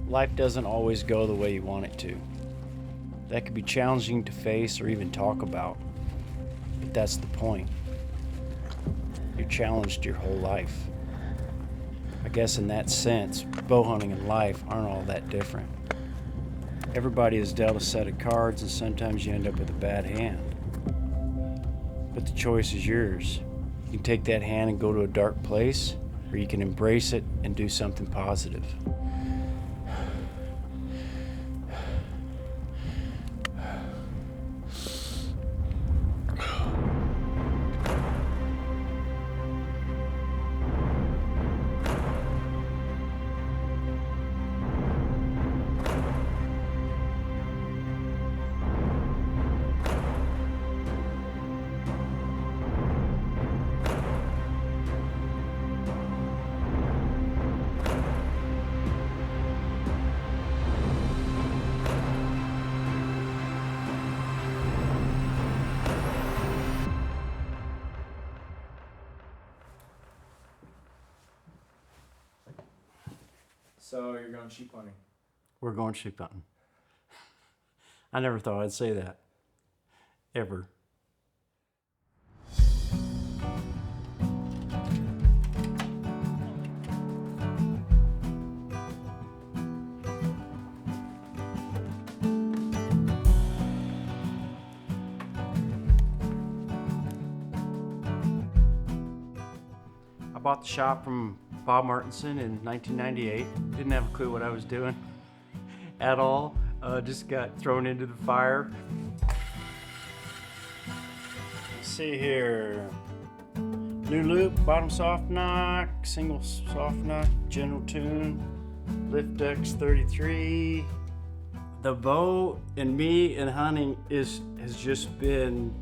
Life doesn't always go the way you want it to. That could be challenging to face or even talk about, but that's the point. You're challenged your whole life. I guess in that sense, bow hunting and life aren't all that different. Everybody is dealt a set of cards, and sometimes you end up with a bad hand. But the choice is yours. You can take that hand and go to a dark place, or you can embrace it and do something positive. So you're going sheep hunting? We're going sheep hunting. I never thought I'd say that. Ever. I bought the shop from Bob Martinson in 1998. Didn't have a clue what I was doing at all. Just got thrown into the fire. Let's see here. New loop, bottom soft knock, single soft knock, general tune, lift X 33. The bow and me and hunting has just been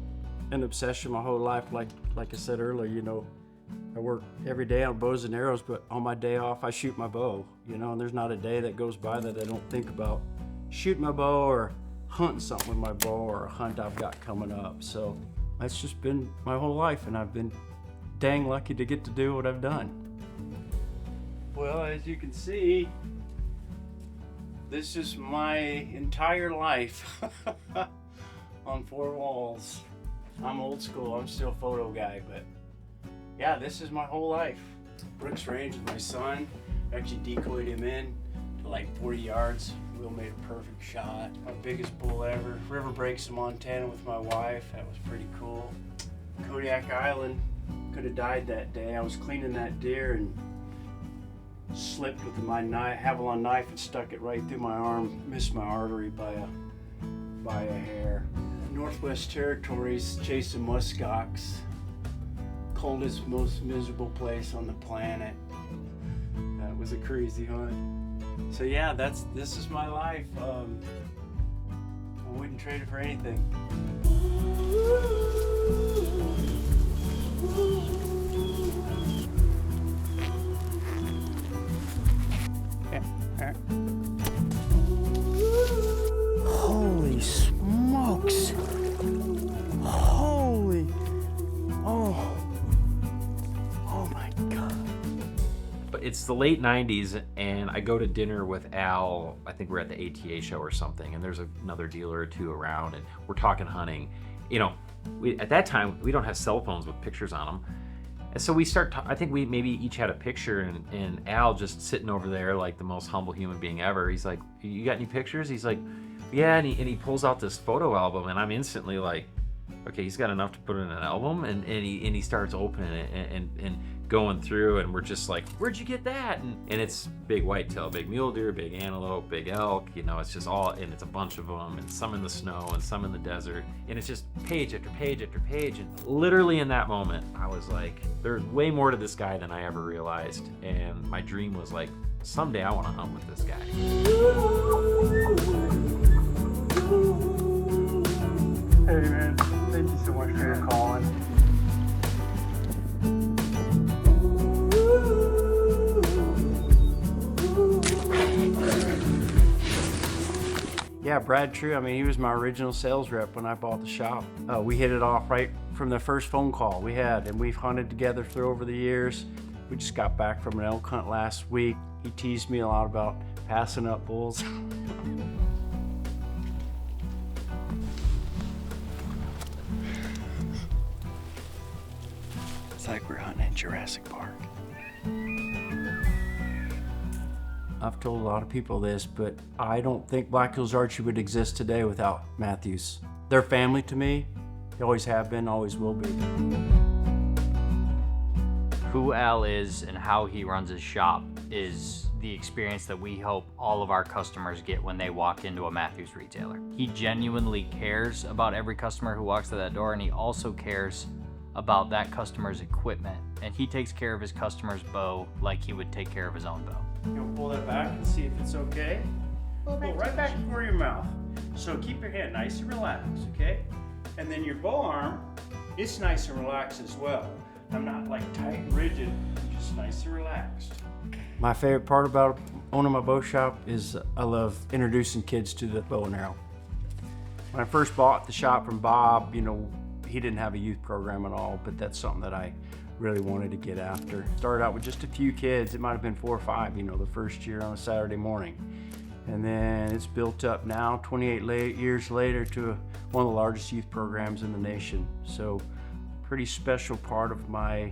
an obsession my whole life. Like I said earlier, you know, I work every day on bows and arrows, but on my day off, I shoot my bow, you know, and there's not a day that goes by that I don't think about shooting my bow or hunting something with my bow or a hunt I've got coming up. So that's just been my whole life, and I've been dang lucky to get to do what I've done. Well, as you can see, this is my entire life on four walls. I'm old school, I'm still a photo guy, but yeah, this is my whole life. Brooks Range with my son. Actually decoyed him in to like 40 yards. Will made a perfect shot. My biggest bull ever. River Breaks in Montana with my wife. That was pretty cool. Kodiak Island. Could have died that day. I was cleaning that deer and slipped with my Havilon knife and stuck it right through my arm. Missed my artery by a hair. Northwest Territories chasing muskox. Coldest, most miserable place on the planet. That was a crazy hunt. So yeah, this is my life. I wouldn't trade it for anything. Holy smokes! Holy, oh my God. But it's the late 90s, and I go to dinner with Al. I think we're at the ATA show or something, and there's another dealer or two around, and we're talking hunting. You know, at that time, we don't have cell phones with pictures on them. And so we start, I think we maybe each had a picture, and Al just sitting over there like the most humble human being ever. He's like, "You got any pictures?" He's like, "Yeah," and he pulls out this photo album, and I'm instantly like, okay, he's got enough to put in an album, and he starts opening it and going through, and we're just like, "Where'd you get that?" And it's big whitetail, big mule deer, big antelope, big elk, you know, it's just all, and it's a bunch of them, and some in the snow and some in the desert, and it's just page after page after page. And literally in that moment, I was like, there's way more to this guy than I ever realized, and my dream was like, someday I want to hunt with this guy. Hey man, thank you so much for your calling. Yeah, Brad True, I mean, he was my original sales rep when I bought the shop. We hit it off right from the first phone call we had, and we've hunted together for over the years. We just got back from an elk hunt last week. He teased me a lot about passing up bulls. It's like we're hunting in Jurassic Park. I've told a lot of people this, but I don't think Black Hills Archery would exist today without Mathews. They're family to me. They always have been, always will be. Who Al is and how he runs his shop is the experience that we hope all of our customers get when they walk into a Mathews retailer. He genuinely cares about every customer who walks through that door, and he also cares about that customer's equipment, and he takes care of his customer's bow like he would take care of his own bow. You know, pull that back and see if it's okay. Pull right back before your mouth. So keep your hand nice and relaxed, okay? And then your bow arm, it's nice and relaxed as well. I'm not like tight and rigid, just nice and relaxed. My favorite part about owning my bow shop is I love introducing kids to the bow and arrow. When I first bought the shop from Bob, you know, he didn't have a youth program at all, but that's something that I really wanted to get after. Started out with just a few kids. It might have been 4 or 5, you know, the first year on a Saturday morning. And then it's built up now, 28 years later, to one of the largest youth programs in the nation. So pretty special part of my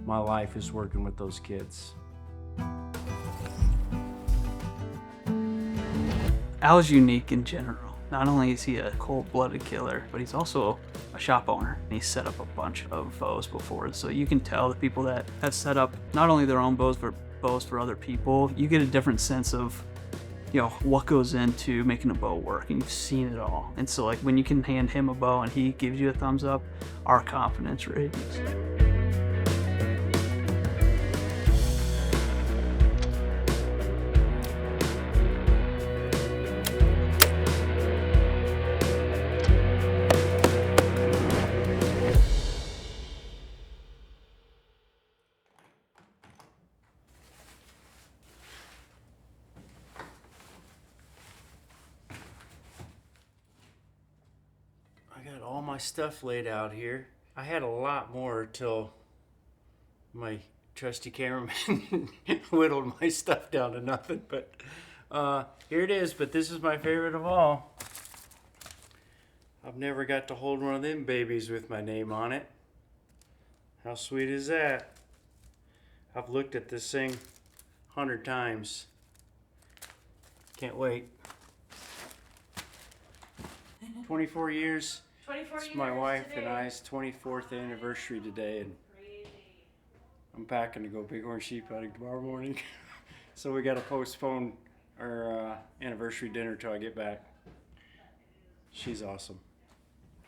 my life is working with those kids. Al's unique in general. Not only is he a cold-blooded killer, but he's also a shop owner. He's set up a bunch of bows before, so you can tell the people that have set up not only their own bows, but bows for other people. You get a different sense of, you know, what goes into making a bow work, and you've seen it all. And so, like, when you can hand him a bow and he gives you a thumbs up, our confidence raises. I got all my stuff laid out here. I had a lot more till my trusty cameraman whittled my stuff down to nothing, but here it is. But this is my favorite of all. I've never got to hold one of them babies with my name on it. How sweet is that? I've looked at this thing 100 times. Can't wait. 24 years. 24 It's my years wife today. and I's 24th anniversary today, and I'm packing to go bighorn sheep hunting tomorrow morning. So we got to postpone our anniversary dinner till I get back. She's awesome.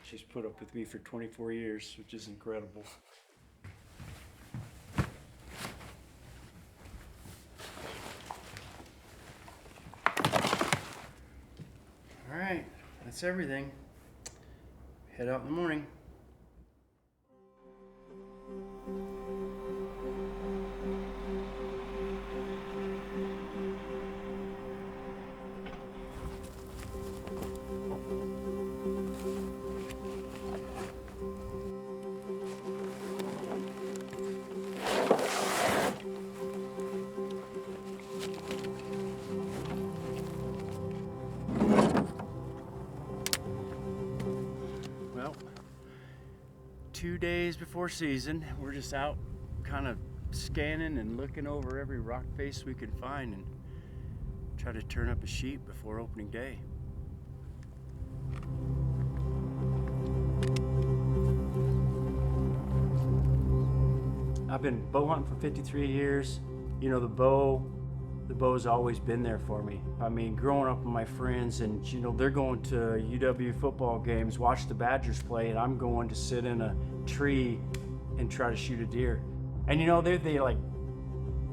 She's put up with me for 24 years, which is incredible. All right, that's everything. Head out in the morning. Well, 2 days before season, we're just out kind of scanning and looking over every rock face we can find and try to turn up a sheep before opening day. I've been bow hunting for 53 years. You know, the bow's always been there for me. I mean, growing up with my friends, and you know, they're going to UW football games, watch the Badgers play, and I'm going to sit in a tree and try to shoot a deer. And you know, they're like,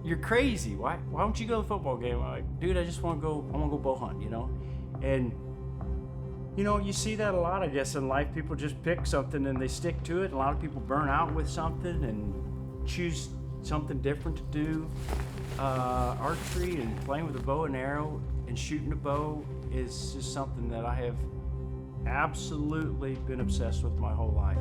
"You're crazy. Why don't you go to the football game?" I'm like, "Dude, I want to go bow hunt," you know? And you know, you see that a lot, I guess, in life. People just pick something and they stick to it. A lot of people burn out with something and choose something different to do. Archery and playing with a bow and arrow and shooting a bow is just something that I have absolutely been obsessed with my whole life.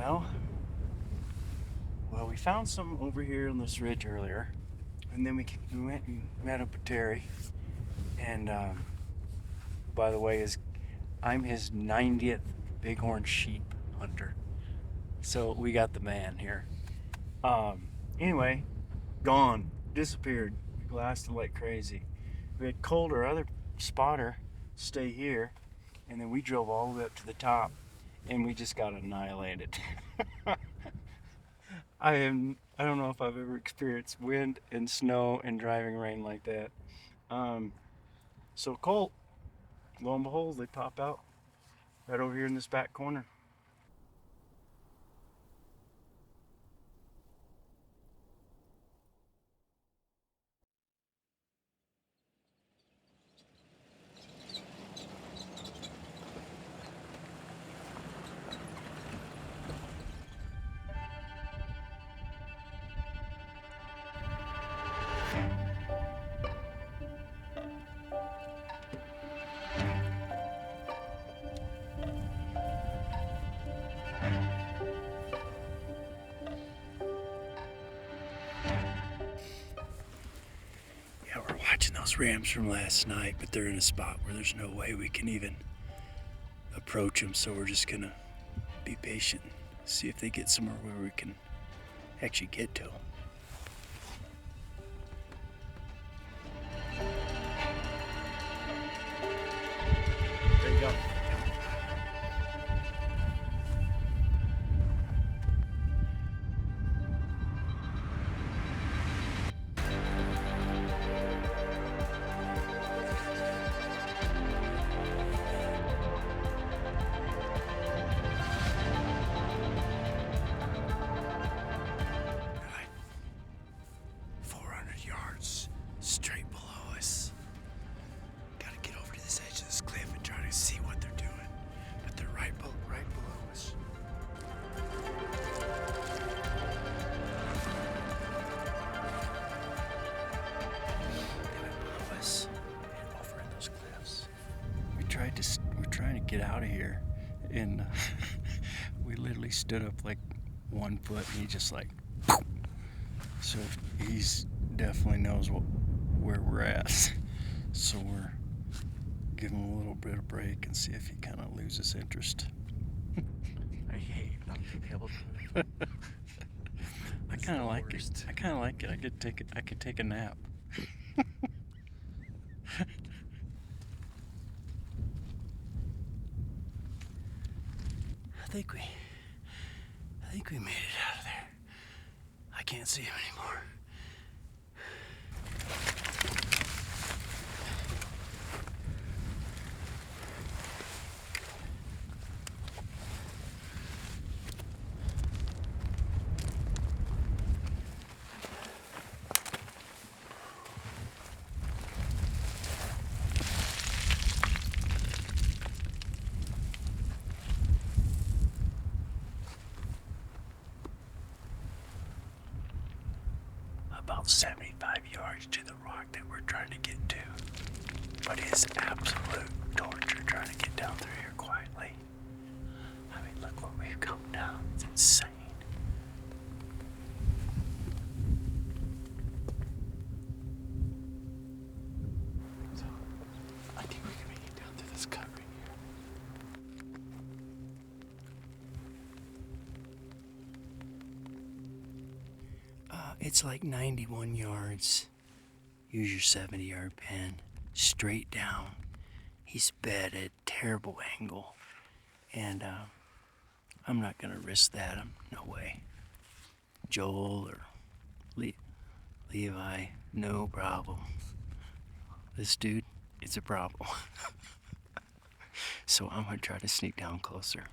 Well, we found some over here on this ridge earlier, and then we went and met up with Terry. And by the way, I'm his 90th Bighorn sheep hunter. So we got the man here. Anyway, gone, disappeared, blasted like crazy. We had Colt, our other spotter, stay here, and then we drove all the way up to the top, and we just got annihilated. I don't know if I've ever experienced wind and snow and driving rain like that. So Colt, lo and behold, they pop out right over here in this back corner. Yeah, we're watching those rams from last night, but they're in a spot where there's no way we can even approach them, so we're just gonna be patient, see if they get somewhere where we can actually get to them. There you go. Straight below us. Gotta get over to this edge of this cliff and try to see what they're doing. But they're right below us. They went below us and over in those cliffs. We're trying to get out of here, and we literally stood up like 1 foot, and he just like. So he's definitely knows where we're at. So we're giving him a little bit of break and see if he kind of loses interest. I hate not being able to. I kind of like it. I kind of like it. I could take a nap. I think we made it out of there. I can't see him anymore. About 75 yards to the rock that we're trying to get to. But it's absolute torture trying to get down through here quietly. I mean, look what we've come down. It's insane. So, I think we can make it down through this cut right here. It's like 91 yards. Use your 70-yard pin. Straight down. He's bedded, terrible angle. And I'm not gonna risk that. No way. Joel or Levi, no problem. This dude, it's a problem. So I'm gonna try to sneak down closer.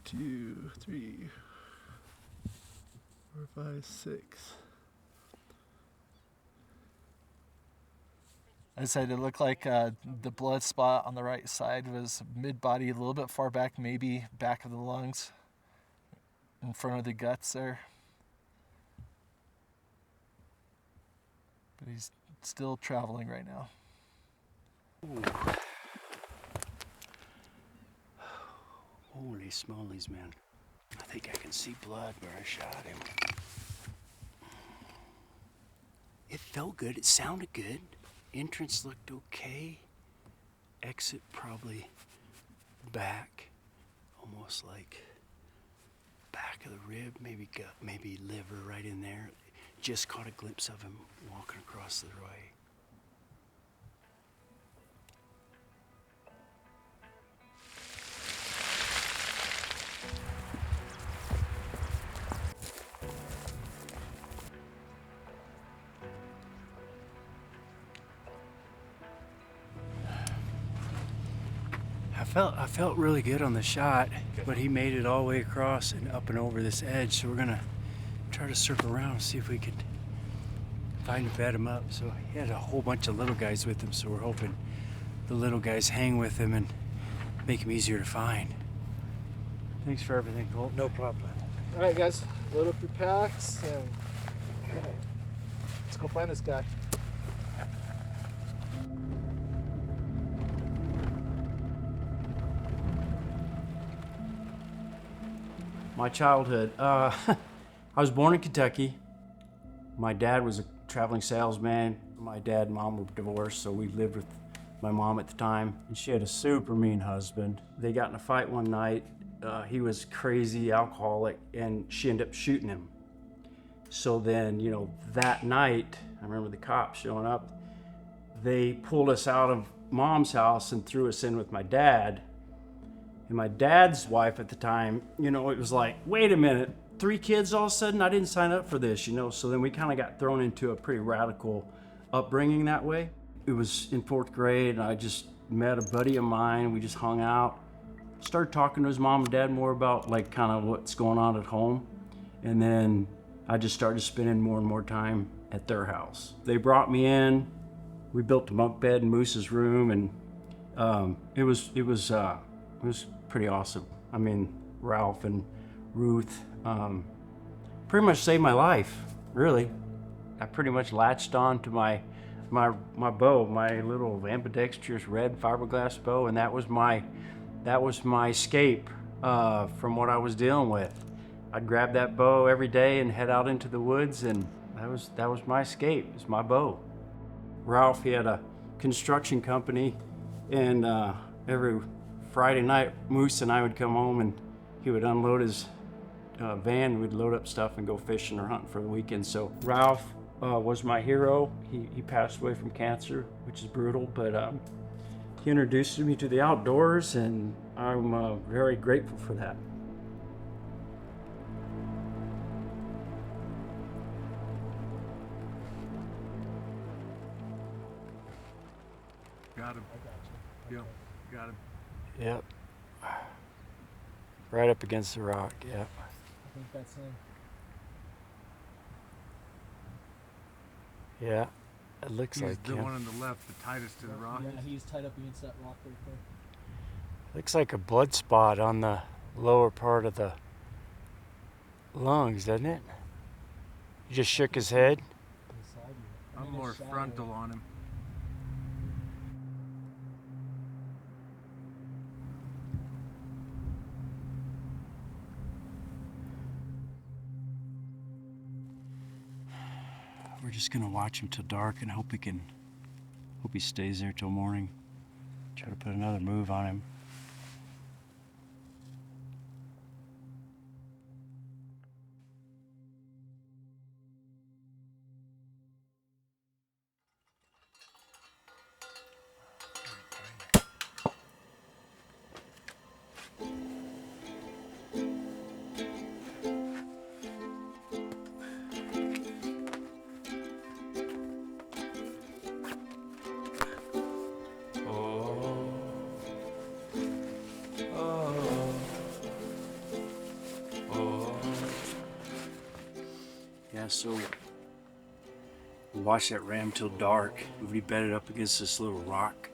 2, 3, 4, 5, 6. I decided it looked like the blood spot on the right side was mid-body, a little bit far back, maybe back of the lungs, in front of the guts there. But he's still traveling right now. Ooh. Holy smolies, man. I think I can see blood where I shot him. It felt good. It sounded good. Entrance looked okay. Exit probably back. Almost like back of the rib, maybe gut, maybe liver right in there. Just caught a glimpse of him walking across the way. I felt really good on the shot, but he made it all the way across and up and over this edge. So we're gonna try to circle around and see if we could find and bed him up. So he had a whole bunch of little guys with him, so we're hoping the little guys hang with him and make him easier to find. Thanks for everything, Colt. No problem. All right, guys, load up your packs and let's go find this guy. My childhood. I was born in Kentucky. My dad was a traveling salesman. My dad and mom were divorced, so we lived with my mom at the time. And she had a super mean husband. They got in a fight one night. He was crazy, alcoholic, and she ended up shooting him. So then, you know, that night, I remember the cops showing up. They pulled us out of mom's house and threw us in with my dad. And my dad's wife at the time, you know, it was like, wait a minute, 3 kids all of a sudden? I didn't sign up for this, you know? So then we kind of got thrown into a pretty radical upbringing that way. It was in 4th grade, and I just met a buddy of mine. We just hung out, started talking to his mom and dad more about like kind of what's going on at home. And then I just started spending more and more time at their house. They brought me in. We built a bunk bed in Moose's room, and it was pretty awesome. I mean, Ralph and Ruth pretty much saved my life, really. I pretty much latched on to my bow, my little ambidextrous red fiberglass bow, and that was my escape from what I was dealing with. I'd grab that bow every day and head out into the woods, and that was my escape. It was my bow. Ralph, he had a construction company, and every Friday night, Moose and I would come home, and he would unload his van. We'd load up stuff and go fishing or hunting for the weekend. So Ralph was my hero. He passed away from cancer, which is brutal, but he introduced me to the outdoors, and I'm very grateful for that. Got him. Yep, got him. Yep. Right up against the rock, yep. I think that's him. Yeah, it looks like the him. one on the left, the tightest to the rock. Yeah, he's tied up against that rock right there. Looks like a blood spot on the lower part of the lungs, doesn't it? He just shook his head. I'm more frontal on him. We're just gonna watch him till dark and hope he stays there till morning. Try to put another move on him. So we watched that ram till dark. We bedded up against this little rock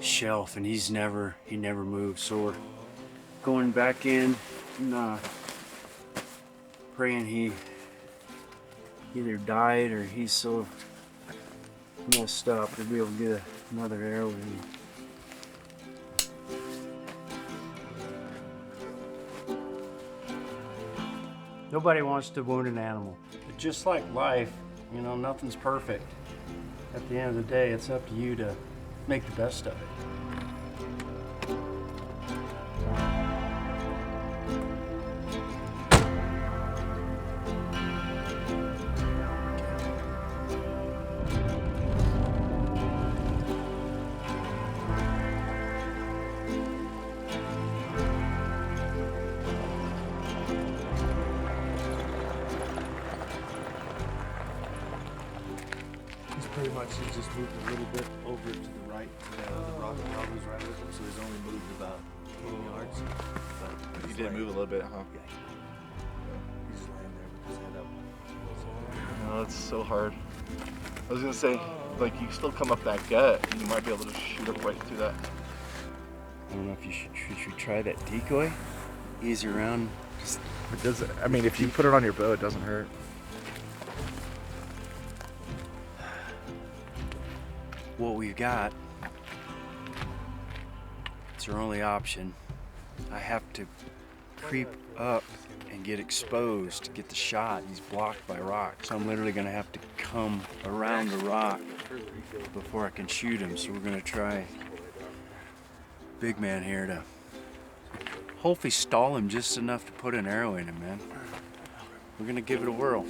shelf, and he never moved. So we're going back in and praying he either died or he's so messed up to be able to get another arrow in him. Nobody wants to wound an animal. But just like life, you know, nothing's perfect. At the end of the day, it's up to you to make the best of it. Pretty much he just moved a little bit over to the right. The rock pile was right with him, so he's only moved about 10 yards. But He did move a little bit, huh? Yeah. He's just laying there with his head up. No, it's so hard. I was gonna say, like, you still come up that gut, and you might be able to shoot up right through that. I don't know if you should try that decoy. Ease around. It doesn't. I mean, if you put it on your bow, it doesn't hurt. What we've got, it's our only option. I have to creep up and get exposed to get the shot. He's blocked by rock, so I'm literally gonna have to come around the rock before I can shoot him. So we're gonna try big man here to hopefully stall him just enough to put an arrow in him, man. We're gonna give it a whirl.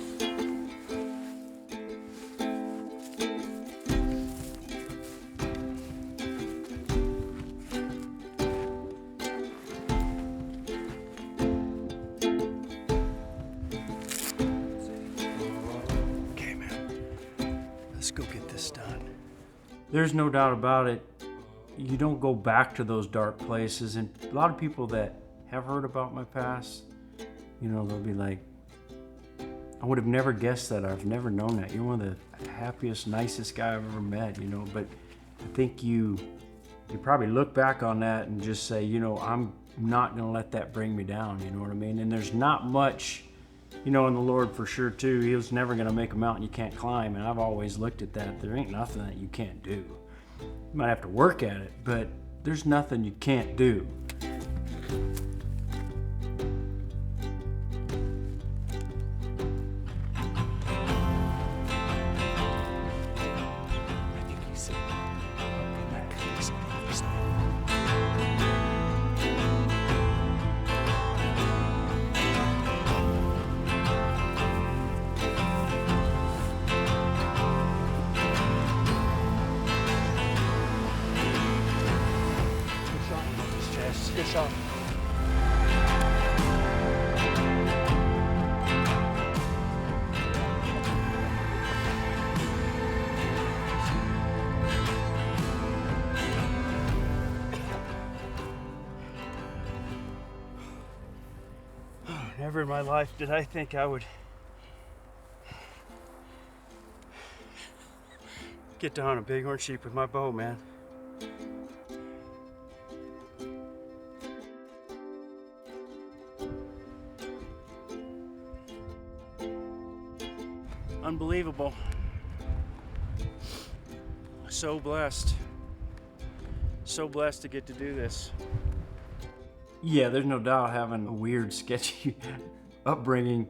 Let's go get this done. There's no doubt about it. You don't go back to those dark places. And a lot of people that have heard about my past, you know, they'll be like, I would have never guessed that. I've never known that. You're one of the happiest, nicest guy I've ever met, you know. But I think you probably look back on that and just say, you know, I'm not going to let that bring me down, you know what I mean? And there's not much, you know, in the Lord for sure too. He was never going to make a mountain you can't climb, and I've always looked at that. There ain't nothing that you can't do. You might have to work at it, but there's nothing you can't do. Good shot. Never in my life did I think I would get to hunt a bighorn sheep with my bow, man. Unbelievable. So blessed. So blessed to get to do this. Yeah, there's no doubt having a weird, sketchy upbringing,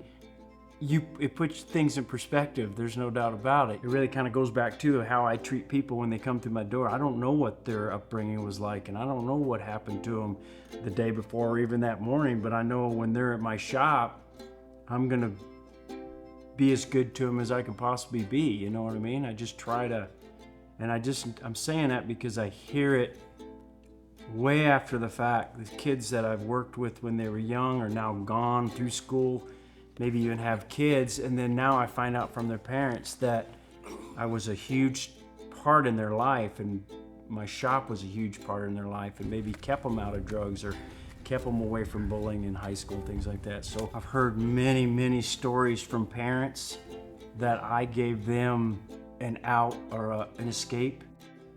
it puts things in perspective. There's no doubt about it. It really kind of goes back to how I treat people when they come through my door. I don't know what their upbringing was like, and I don't know what happened to them the day before or even that morning, but I know when they're at my shop, I'm gonna be as good to them as I can possibly be, you know what I mean? I just try to, and I'm saying that because I hear it way after the fact. The kids that I've worked with when they were young are now gone through school, maybe even have kids, and then now I find out from their parents that I was a huge part in their life, and my shop was a huge part in their life, and maybe kept them out of drugs or kept them away from bullying in high school, things like that. So I've heard many, many stories from parents that I gave them an out or an escape,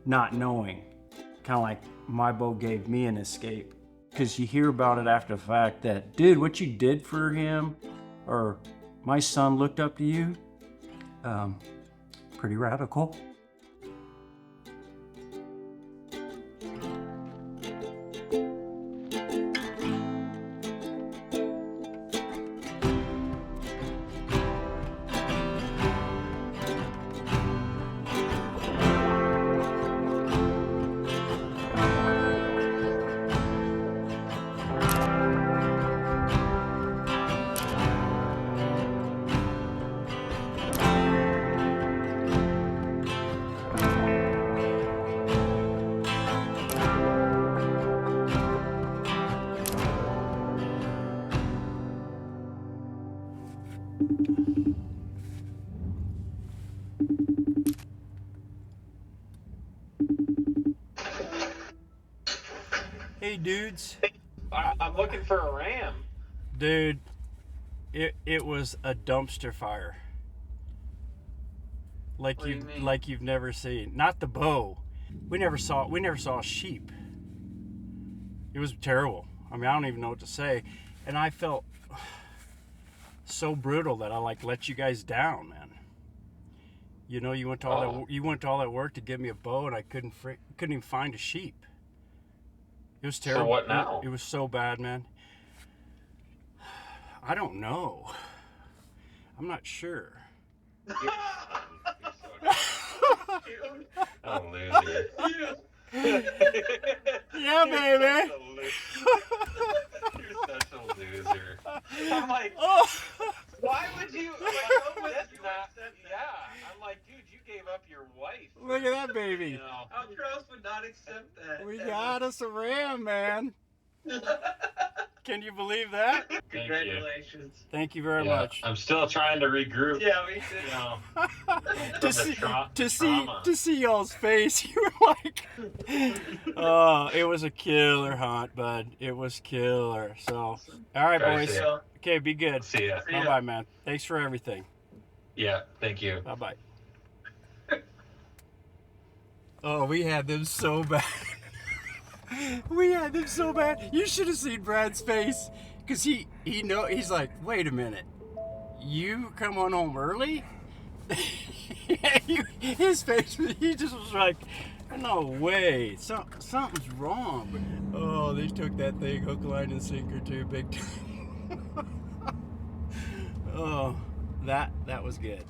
not knowing. Kind of like my bow gave me an escape. Because you hear about it after the fact that, dude, what you did for him, or my son looked up to you, pretty radical. Hey dudes. I'm looking for a ram. Dude, it was a dumpster fire. Like you've never seen. Not the bow. We never saw a sheep. It was terrible. I mean, I don't even know what to say. And I felt so brutal that I let you guys down, man. You know, you went to all that work to give me a bow, and I couldn't even find a sheep. It was terrible. So what now? It was so bad, man. I don't know. I'm not sure. Oh, loser. Yeah, baby. You're such a loser. I'm like, why would you? That's not. Yeah. I'm like, dude, you gave up your wife. Look at that baby. You know. Kraus would not accept that. We got us a ram, man. Can you believe that? Congratulations. Thank you very much. I'm still trying to regroup. Yeah, we did. To see y'all's face, you were like, oh, it was a killer hunt, bud. It was killer. So, all right, boys. Okay, be good. See ya. Bye-bye, man. Thanks for everything. Yeah, thank you. Bye-bye. Oh, we had them so bad. We had them so bad. You should have seen Brad's face. Because he's like, wait a minute. You come on home early? His face, he just was like, no way. Something's wrong. Oh, they took that thing hook, line, and sinker too, big time. Oh, that was good.